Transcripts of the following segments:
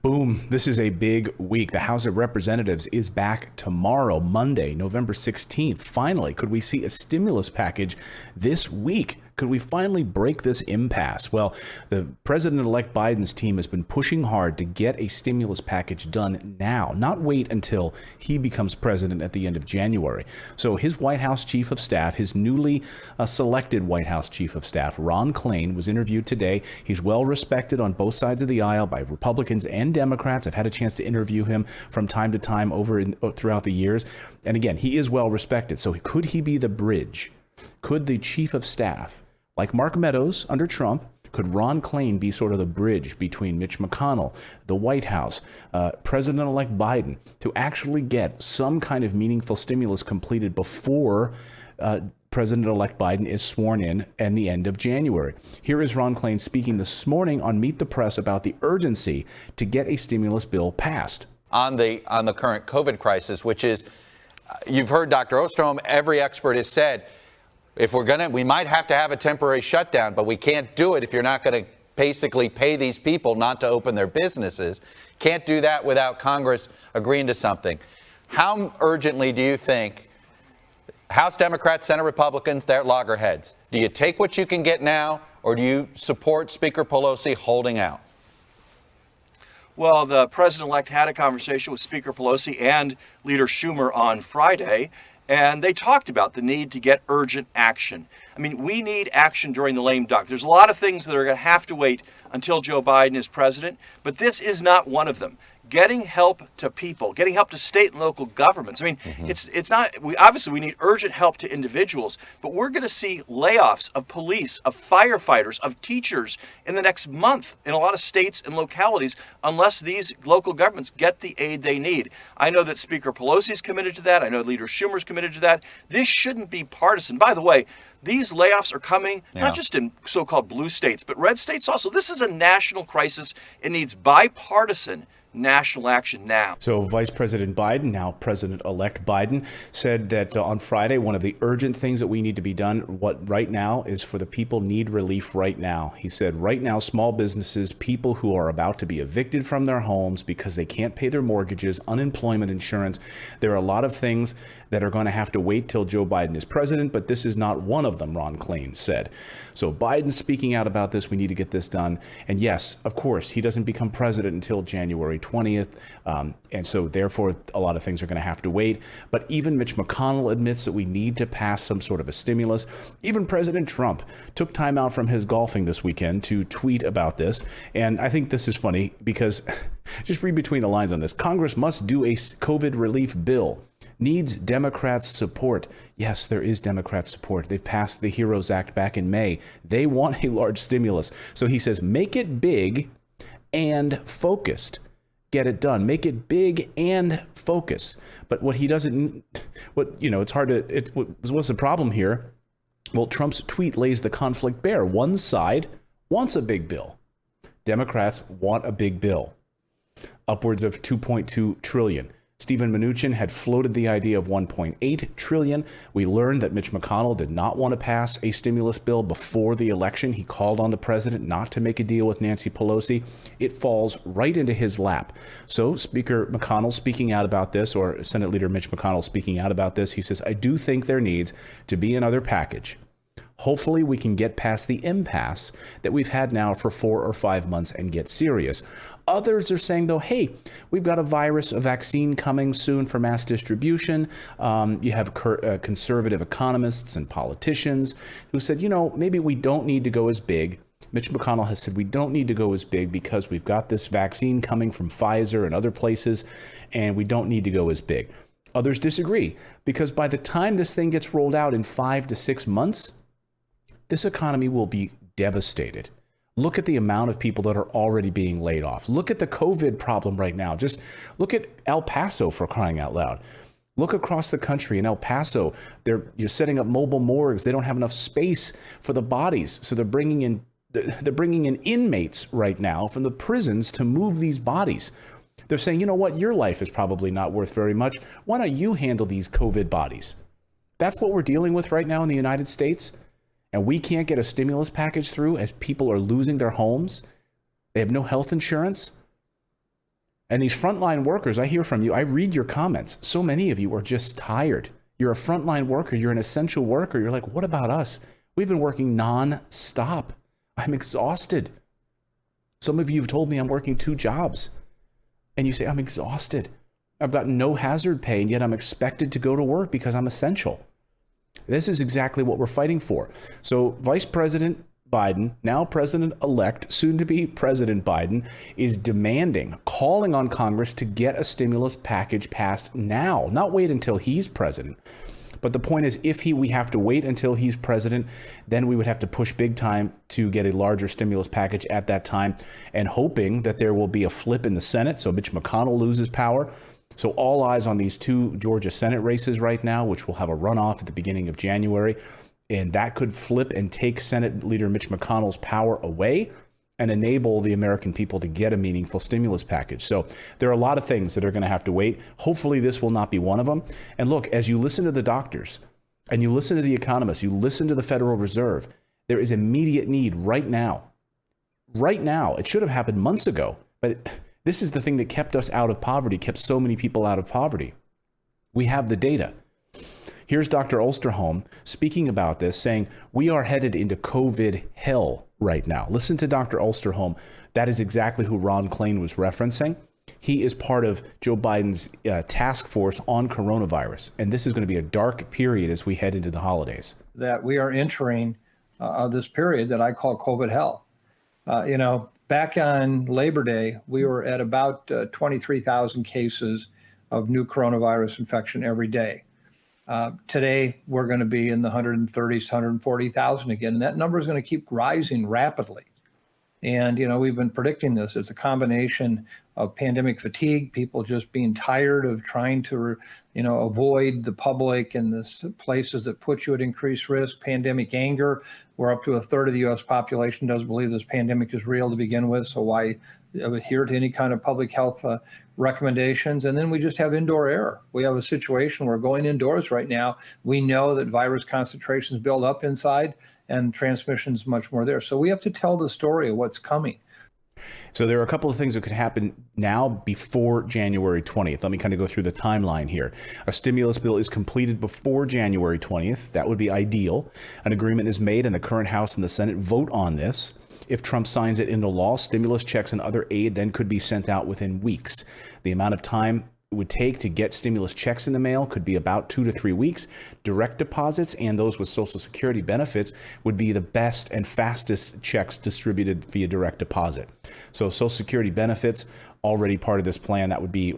Boom. This is a big week. The House of Representatives is back tomorrow, Monday, November 16th. Finally, could we see a stimulus package this week? Could we finally break this impasse? Well, the President-elect Biden's team has been pushing hard to get a stimulus package done now, not wait until he becomes president at the end of January. So his White House chief of staff, his newly selected White House chief of staff, Ron Klain, was interviewed today. He's well respected on both sides of the aisle by Republicans and Democrats. I've had a chance to interview him from time to time throughout the years. And again, he is well respected. So could he be the bridge? Could the chief of staff, like Mark Meadows under Trump, could Ron Klain be sort of the bridge between Mitch McConnell, the White House, President-elect Biden, to actually get some kind of meaningful stimulus completed before President-elect Biden is sworn in and the end of January? Here is Ron Klain speaking this morning on Meet the Press about the urgency to get a stimulus bill passed. On the current COVID crisis, which is, you've heard Dr. Ostrom, every expert has said, if we might have to have a temporary shutdown, but we can't do it if you're not going to basically pay these people not to open their businesses. Can't do that without Congress agreeing to something. How urgently do you think House Democrats, Senate Republicans, they're loggerheads? Do you take what you can get now, or do you support Speaker Pelosi holding out? Well, the president-elect had a conversation with Speaker Pelosi and Leader Schumer on Friday, and they talked about the need to get urgent action. I mean, we need action during the lame duck. There's a lot of things that are going to have to wait until Joe Biden is president, but this is not one of them. Getting help to people, getting help to state and local governments. I mean, it's not, we need urgent help to individuals, but we're going to see layoffs of police, of firefighters, of teachers in the next month in a lot of states and localities unless these local governments get the aid they need. I know that Speaker Pelosi is committed to that. I know Leader Schumer is committed to that. This shouldn't be partisan. By the way, these layoffs are coming not just in so-called blue states, but red states also. This is a national crisis. It needs bipartisan national action now. So Vice President Biden, now President-elect Biden, said that on Friday, one of the urgent things that we need to be done right now is for the people need relief right now. He said right now, small businesses, people who are about to be evicted from their homes because they can't pay their mortgages, unemployment insurance. There are a lot of things that are going to have to wait till Joe Biden is president, but this is not one of them, Ron Klain said. So Biden speaking out about this, we need to get this done. And yes, of course, he doesn't become president until January 20th. And so therefore, a lot of things are going to have to wait. But even Mitch McConnell admits that we need to pass some sort of a stimulus. Even President Trump took time out from his golfing this weekend to tweet about this. And I think this is funny because just read between the lines on this. Congress must do a COVID relief bill. Needs Democrats' support. Yes, there is Democrat support. They've passed the HEROES Act back in May. They want a large stimulus. So he says, make it big and focused. Get it done. Make it big and focused. But what he doesn't, it's hard to, what's the problem here? Well, Trump's tweet lays the conflict bare. One side wants a big bill. Democrats want a big bill. Upwards of $2.2 trillion. Stephen Mnuchin had floated the idea of $1.8 trillion. We learned that Mitch McConnell did not want to pass a stimulus bill before the election. He called on the president not to make a deal with Nancy Pelosi. It falls right into his lap. So Speaker McConnell speaking out about this, or Senate Leader Mitch McConnell speaking out about this, he says, I do think there needs to be another package. Hopefully we can get past the impasse that we've had now for 4 or 5 months and get serious. Others are saying, though, hey, we've got a vaccine coming soon for mass distribution. You have conservative economists and politicians who said, maybe we don't need to go as big. Mitch McConnell has said we don't need to go as big because we've got this vaccine coming from Pfizer and other places, and we don't need to go as big. Others disagree because by the time this thing gets rolled out in 5 to 6 months, this economy will be devastated. Look at the amount of people that are already being laid off. Look at the COVID problem right now. Just look at El Paso, for crying out loud. Look across the country in El Paso. You're setting up mobile morgues. They don't have enough space for the bodies. So they're bringing in inmates right now from the prisons to move these bodies. They're saying, you know what? Your life is probably not worth very much. Why don't you handle these COVID bodies? That's what we're dealing with right now in the United States. And we can't get a stimulus package through as people are losing their homes. They have no health insurance. And these frontline workers, I hear from you, I read your comments. So many of you are just tired. You're a frontline worker, you're an essential worker. You're like, what about us? We've been working non-stop. I'm exhausted. Some of you have told me I'm working 2 jobs. And you say, I'm exhausted. I've got no hazard pay, and yet I'm expected to go to work because I'm essential. This is exactly what we're fighting for. So Vice President Biden, now President-elect, soon to be President Biden, is demanding, calling on Congress to get a stimulus package passed now, not wait until he's president. But the point is, if we have to wait until he's president, then we would have to push big time to get a larger stimulus package at that time, and hoping that there will be a flip in the Senate so Mitch McConnell loses power. So all eyes on these 2 Georgia Senate races right now, which will have a runoff at the beginning of January. And that could flip and take Senate Leader Mitch McConnell's power away and enable the American people to get a meaningful stimulus package. So there are a lot of things that are going to have to wait. Hopefully this will not be one of them. And look, as you listen to the doctors and you listen to the economists, you listen to the Federal Reserve, there is immediate need right now. Right now. It should have happened months ago, but this is the thing that kept us out of poverty, kept so many people out of poverty. We have the data. Here's Dr. Osterholm speaking about this, saying we are headed into COVID hell right now. Listen to Dr. Osterholm. That is exactly who Ron Klain was referencing. He is part of Joe Biden's task force on coronavirus. And this is going to be a dark period as we head into the holidays. That we are entering this period that I call COVID hell. Back on Labor Day, we were at about 23,000 cases of new coronavirus infection every day. Today, we're going to be in the 130s to 140,000 again. And that number is going to keep rising rapidly. And, we've been predicting this. It's a combination of pandemic fatigue, people just being tired of trying to, avoid the public and the places that put you at increased risk, pandemic anger. We're up to 1/3 of the U.S. population doesn't believe this pandemic is real to begin with. So why adhere to any kind of public health recommendations? And then we just have indoor air. We have a situation where going indoors right now, we know that virus concentrations build up inside and transmission is much more there. So we have to tell the story of what's coming. So there are a couple of things that could happen now before January 20th. Let me kind of go through the timeline here. A stimulus bill is completed before January 20th. That would be ideal. An agreement is made and the current House and the Senate vote on this. If Trump signs it into law, stimulus checks and other aid then could be sent out within weeks. The amount of time it would take to get stimulus checks in the mail could be about 2 to 3 weeks. Direct deposits and those with Social Security benefits would be the best and fastest checks distributed via direct deposit. So Social Security benefits, already part of this plan, that would be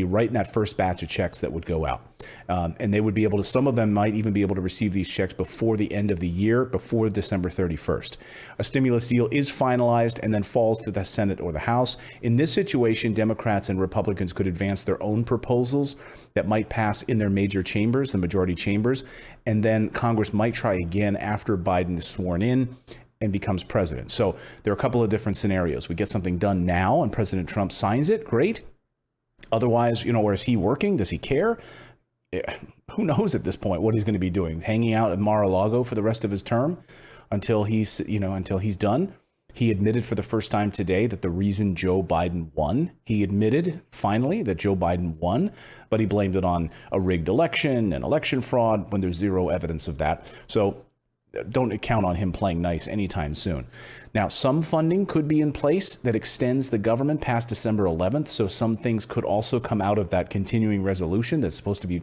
right in that first batch of checks that would go out. And they would be able to, some of them might even be able to receive these checks before the end of the year, before December 31st. A stimulus deal is finalized and then falls to the Senate or the House. In this situation, Democrats and Republicans could advance their own proposals that might pass in their major chambers, the majority chambers, and then Congress might try again after Biden is sworn in and becomes president. So there are a couple of different scenarios. We get something done now and President Trump signs it, great. Otherwise, where is he working? Does he care? Who knows at this point what he's going to be doing? Hanging out at Mar-a-Lago for the rest of his term until he's done. He admitted for the first time today that the reason Joe Biden won, he admitted finally that Joe Biden won, but he blamed it on a rigged election and election fraud when there's zero evidence of that. So don't count on him playing nice anytime soon. Now, some funding could be in place that extends the government past December 11th. So some things could also come out of that continuing resolution that's supposed to be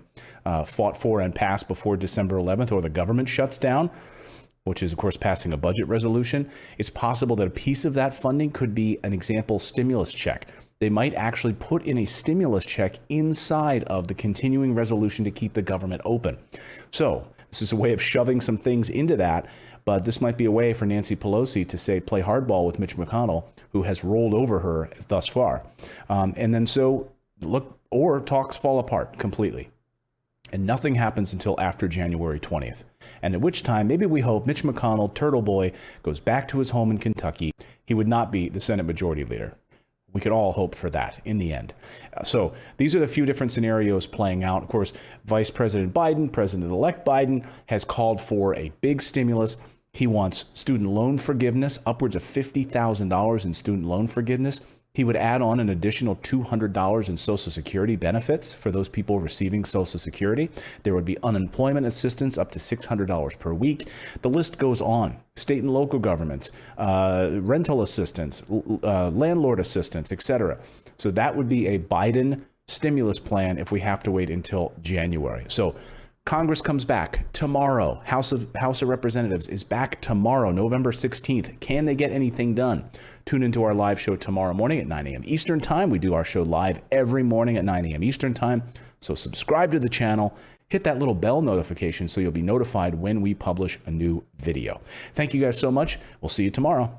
fought for and passed before December 11th, or the government shuts down, which is, of course, passing a budget resolution. It's possible that a piece of that funding could be an example stimulus check. They might actually put in a stimulus check inside of the continuing resolution to keep the government open. So this is a way of shoving some things into that, but this might be a way for Nancy Pelosi to say, play hardball with Mitch McConnell, who has rolled over her thus far. And then or talks fall apart completely. And nothing happens until after January 20th. And at which time, maybe we hope Mitch McConnell, Turtle Boy, goes back to his home in Kentucky. He would not be the Senate Majority Leader. We could all hope for that in the end. So these are the few different scenarios playing out. Of course, Vice President Biden, President-elect Biden, has called for a big stimulus. He wants student loan forgiveness, upwards of $50,000 in student loan forgiveness. He would add on an additional $200 in Social Security benefits for those people receiving Social Security. There would be unemployment assistance up to $600 per week. The list goes on. State and local governments, rental assistance, landlord assistance, etc. So that would be a Biden stimulus plan if we have to wait until January. So Congress comes back tomorrow. House of Representatives is back tomorrow, November 16th. Can they get anything done? Tune into our live show tomorrow morning at 9 a.m. Eastern Time. We do our show live every morning at 9 a.m. Eastern Time. So subscribe to the channel. Hit that little bell notification so you'll be notified when we publish a new video. Thank you guys so much. We'll see you tomorrow.